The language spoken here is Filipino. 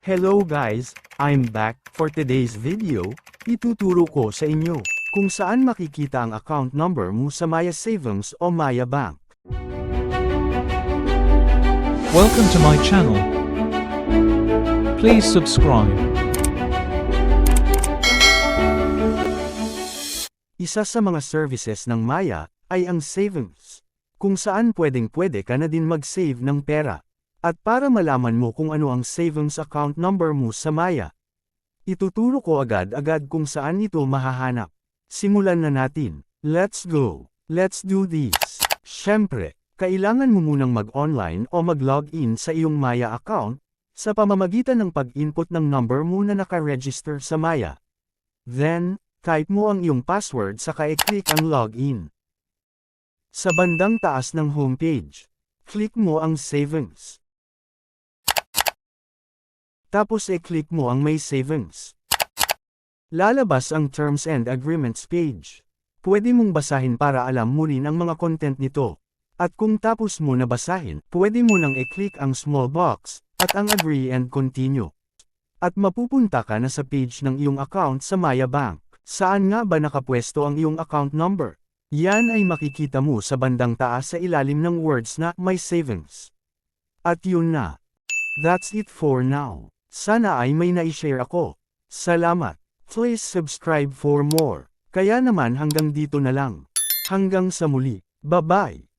Hello guys, I'm back. For today's video, ituturo ko sa inyo kung saan makikita ang account number mo sa Maya Savings o Maya Bank. Welcome to my channel. Please subscribe. Isa sa mga services ng Maya ay ang savings, kung saan pwede ka na din mag-save ng pera. At para malaman mo kung ano ang savings account number mo sa Maya, ituturo ko agad-agad kung saan ito mahahanap. Simulan na natin. Let's go. Let's do this. Syempre, kailangan mo munang mag-online o mag-login sa iyong Maya account sa pamamagitan ng pag-input ng number mo na naka-register sa Maya. Then, type mo ang iyong password saka i-click ang login. Sa bandang taas ng homepage, click mo ang savings. Tapos i-click mo ang may savings. Lalabas ang Terms and Agreements page. Pwede mong basahin para alam mo rin ang mga content nito. At kung tapos mo na basahin, pwede mo nang i-click ang small box, at ang Agree and Continue. At mapupunta ka na sa page ng iyong account sa Maya Bank. Saan nga ba nakapwesto ang iyong account number? Yan ay makikita mo sa bandang taas sa ilalim ng words na My Savings. At yun na. That's it for now. Sana ay may na-share ako. Salamat. Please subscribe for more. Kaya naman hanggang dito na lang. Hanggang sa muli. Bye-bye.